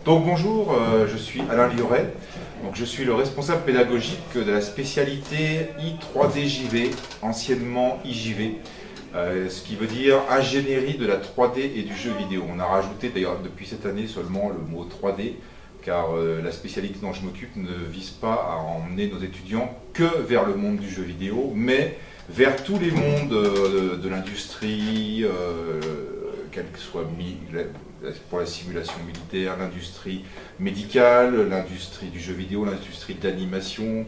Donc bonjour, je suis Alain Lioret, donc je suis le responsable pédagogique de la spécialité I3DJV, anciennement IJV, ce qui veut dire ingénierie de la 3D et du jeu vidéo. On a rajouté d'ailleurs depuis cette année seulement le mot 3D, car la spécialité dont je m'occupe ne vise pas à emmener nos étudiants que vers le monde du jeu vidéo, mais vers tous les mondes de l'industrie, quelle que soit pour la simulation militaire, l'industrie médicale, l'industrie du jeu vidéo, l'industrie de l'animation,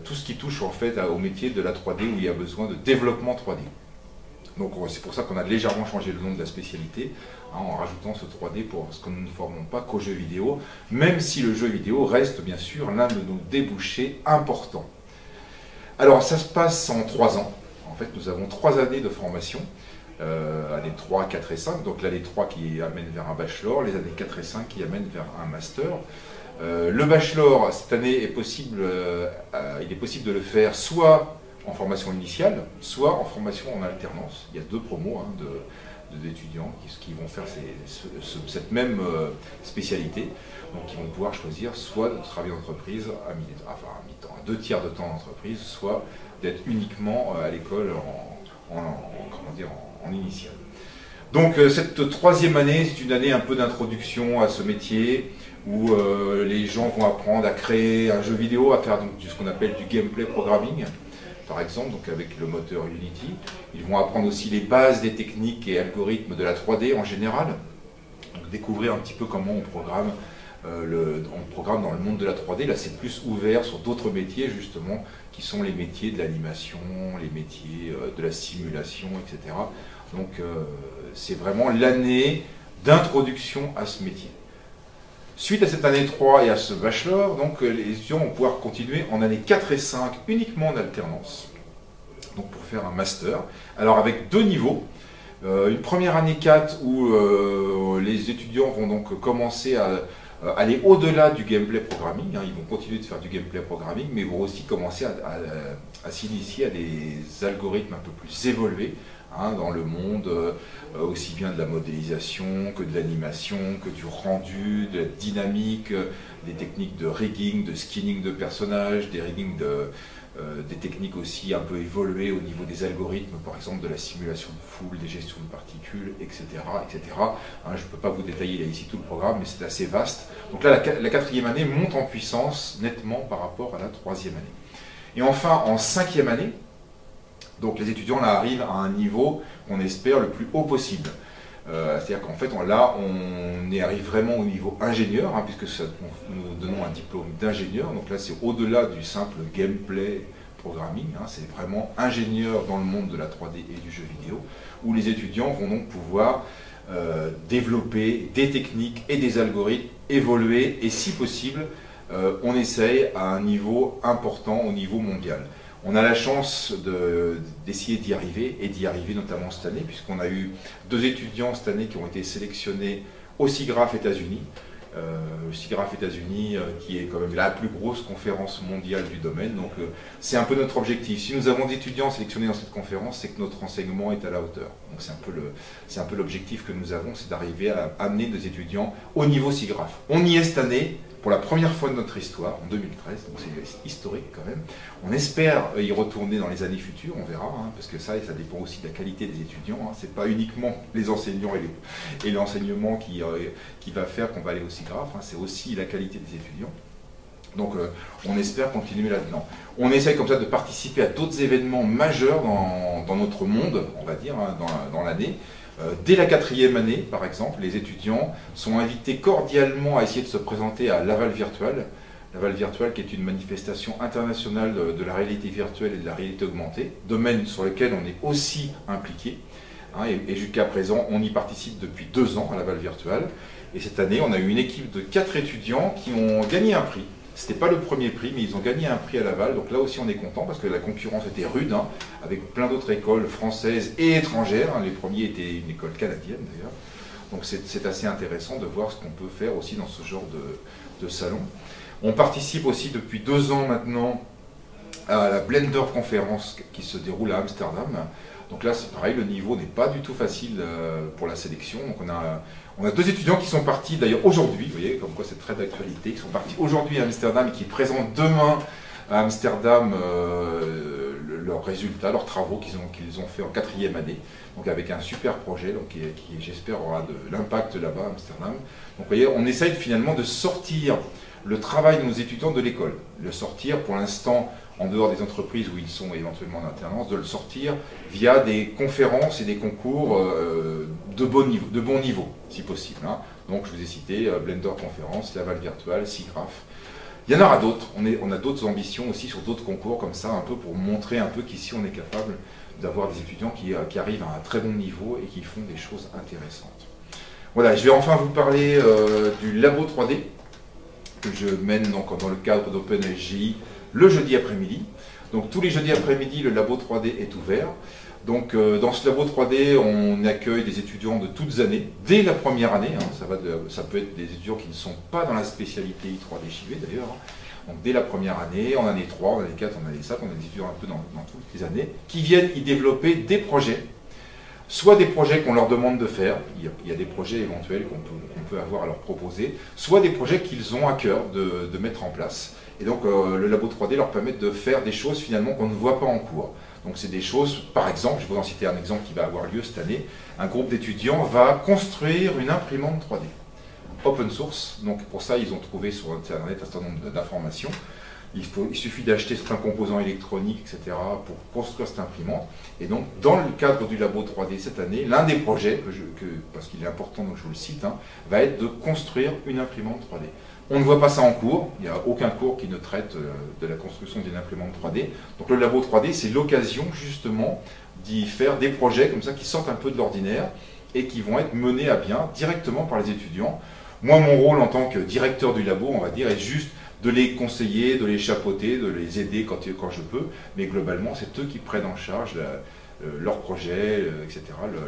tout ce qui touche en fait au métier de la 3D où il y a besoin de développement 3D. Donc c'est pour ça qu'on a légèrement changé le nom de la spécialité, en rajoutant ce 3D parce que nous ne formons pas qu'au jeu vidéo, même si le jeu vidéo reste bien sûr l'un de nos débouchés importants. Alors ça se passe en 3 ans. En fait, nous avons 3 années de formation, années 3, 4 et 5, donc l'année 3 qui amène vers un bachelor, les années 4 et 5 qui amènent vers un master. Le bachelor, cette année, est possible, il est possible de le faire soit en formation initiale, soit en formation en alternance. Il y a 2 promos d'étudiants qui vont faire cette même spécialité. Donc ils vont pouvoir choisir soit de travailler en entreprise à mi-temps, à 2 tiers de temps d'entreprise, soit d'être uniquement à l'école en initiale. Donc cette 3e année, c'est une année un peu d'introduction à ce métier où les gens vont apprendre à créer un jeu vidéo, à faire donc ce qu'on appelle du gameplay programming, par exemple, donc avec le moteur Unity. Ils vont apprendre aussi les bases des techniques et algorithmes de la 3D en général, donc découvrir un petit peu comment on programme dans le monde de la 3D. Là, c'est plus ouvert sur d'autres métiers, justement, qui sont les métiers de l'animation, les métiers de la simulation, etc. Donc, c'est vraiment l'année d'introduction à ce métier. Suite à cette année 3 et à ce bachelor, donc, les étudiants vont pouvoir continuer en année 4 et 5 uniquement en alternance, donc pour faire un master. Alors, avec 2 niveaux. Une première année 4 où les étudiants vont donc commencer à aller au-delà du gameplay programming, ils vont continuer de faire du gameplay programming, mais ils vont aussi commencer à s'initier à des algorithmes un peu plus évolués dans le monde, aussi bien de la modélisation que de l'animation, que du rendu, de la dynamique, des techniques de rigging, de skinning de personnages, des techniques aussi un peu évoluées au niveau des algorithmes, par exemple de la simulation de foule, des gestions de particules, etc. etc. Je ne peux pas vous détailler là ici tout le programme, mais c'est assez vaste. Donc là, la 4e année monte en puissance nettement par rapport à la 3e année. Et enfin, en 5e année, donc les étudiants là arrivent à un niveau qu'on espère le plus haut possible. C'est-à-dire qu'en fait, là, on y arrive vraiment au niveau ingénieur, puisque nous donnons un diplôme d'ingénieur. Donc là, c'est au-delà du simple gameplay programming. C'est vraiment ingénieur dans le monde de la 3D et du jeu vidéo, où les étudiants vont donc pouvoir développer des techniques et des algorithmes, évoluer, et si possible, on essaye à un niveau important, au niveau mondial. On a la chance d'essayer d'y arriver, et d'y arriver notamment cette année, puisqu'on a eu 2 étudiants cette année qui ont été sélectionnés au SIGGRAPH États-Unis. Le SIGGRAPH États-Unis qui est quand même la plus grosse conférence mondiale du domaine. Donc c'est un peu notre objectif. Si nous avons des étudiants sélectionnés dans cette conférence, c'est que notre enseignement est à la hauteur. Donc c'est un peu l'objectif que nous avons, c'est d'arriver à amener des étudiants au niveau SIGGRAPH. On y est cette année, pour la première fois de notre histoire, en 2013, donc c'est historique quand même. On espère y retourner dans les années futures, on verra, parce que ça dépend aussi de la qualité des étudiants. C'est pas uniquement les enseignants et l'enseignement qui va faire qu'on va aller au SIGGRAPH, c'est aussi la qualité des étudiants. Donc on espère continuer là-dedans. On essaye comme ça de participer à d'autres événements majeurs dans notre monde, on va dire, dans l'année. Dès la 4e année, par exemple, les étudiants sont invités cordialement à essayer de se présenter à Laval Virtual. Laval Virtual qui est une manifestation internationale de la réalité virtuelle et de la réalité augmentée, domaine sur lequel on est aussi impliqué. Et jusqu'à présent, on y participe depuis 2 ans à Laval Virtual. Et cette année, on a eu une équipe de 4 étudiants qui ont gagné un prix. Ce n'était pas le premier prix, mais ils ont gagné un prix à Laval. Donc là aussi, on est content parce que la concurrence était rude, avec plein d'autres écoles françaises et étrangères. Les premiers étaient une école canadienne d'ailleurs. Donc c'est assez intéressant de voir ce qu'on peut faire aussi dans ce genre de salon. On participe aussi depuis 2 ans maintenant à la Blender Conférence qui se déroule à Amsterdam. Donc là, c'est pareil, le niveau n'est pas du tout facile pour la sélection. Donc on a 2 étudiants qui sont partis d'ailleurs aujourd'hui, vous voyez, comme quoi c'est très d'actualité, qui sont partis aujourd'hui à Amsterdam et qui présentent demain à Amsterdam leurs résultats, leurs travaux qu'ils ont fait en 4e année, donc avec un super projet donc, qui j'espère aura de l'impact là-bas à Amsterdam. Donc vous voyez, on essaye finalement de sortir le travail de nos étudiants de l'école, le sortir pour l'instant en dehors des entreprises où ils sont éventuellement en alternance, de le sortir via des conférences et des concours de bon niveau, si possible. Hein. Donc je vous ai cité Blender Conférence, Laval Virtual, SIGGRAPH. Il y en aura d'autres, on a d'autres ambitions aussi sur d'autres concours comme ça, un peu pour montrer un peu qu'ici on est capable d'avoir des étudiants qui arrivent à un très bon niveau et qui font des choses intéressantes. Voilà, je vais enfin vous parler du labo 3D que je mène donc dans le cadre d'OpenSGI le jeudi après-midi. Donc tous les jeudis après-midi, le labo 3D est ouvert. Donc dans ce labo 3D, on accueille des étudiants de toutes années, dès la première année. Hein, ça peut être des étudiants qui ne sont pas dans la spécialité I3D-JV d'ailleurs. Hein. Donc dès la première année, en année 3, en année 4, en année 5, on a des étudiants un peu dans toutes les années, qui viennent y développer des projets. Soit des projets qu'on leur demande de faire, il y a des projets éventuels qu'on peut avoir à leur proposer, soit des projets qu'ils ont à cœur de mettre en place. Et donc le labo 3D leur permet de faire des choses finalement qu'on ne voit pas en cours. Donc c'est des choses, par exemple, je vais vous en citer un exemple qui va avoir lieu cette année, un groupe d'étudiants va construire une imprimante 3D. Open source, donc pour ça ils ont trouvé sur Internet un certain nombre d'informations. Il suffit d'acheter certains composants électroniques, etc. pour construire cette imprimante. Et donc, dans le cadre du labo 3D cette année, l'un des projets, parce qu'il est important, donc je vous le cite, hein, va être de construire une imprimante 3D. On ne voit pas ça en cours, il n'y a aucun cours qui ne traite de la construction d'une imprimante 3D. Donc le labo 3D, c'est l'occasion justement d'y faire des projets comme ça qui sortent un peu de l'ordinaire et qui vont être menés à bien directement par les étudiants. Moi, mon rôle en tant que directeur du labo, on va dire, est juste de les conseiller, de les chapeauter, de les aider quand je peux, mais globalement, c'est eux qui prennent en charge leurs projets, etc.,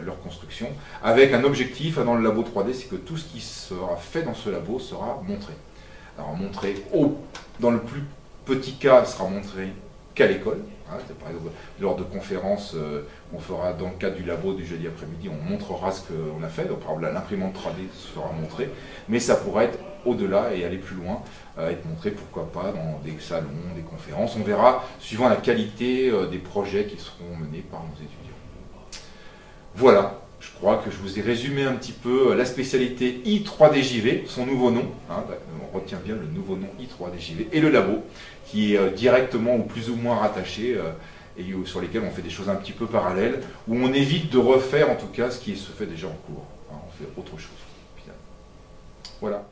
leur construction, avec un objectif dans le labo 3D, c'est que tout ce qui sera fait dans ce labo sera montré. Alors montré dans le plus petit cas, sera montré qu'à l'école. Hein, par exemple, lors de conférences, on fera dans le cadre du labo du jeudi après-midi, on montrera ce qu'on a fait. Donc par exemple, l'imprimante 3D sera montrée, mais ça pourra être au-delà et aller plus loin, être montré pourquoi pas dans des salons, des conférences. On verra suivant la qualité des projets qui seront menés par nos étudiants. Voilà. Je crois que je vous ai résumé un petit peu la spécialité I3DJV, son nouveau nom, hein, on retient bien le nouveau nom I3DJV, et le labo, qui est directement ou plus ou moins rattaché, et sur lesquels on fait des choses un petit peu parallèles, où on évite de refaire en tout cas ce qui se fait déjà en cours. Hein, on fait autre chose, finalement. Voilà.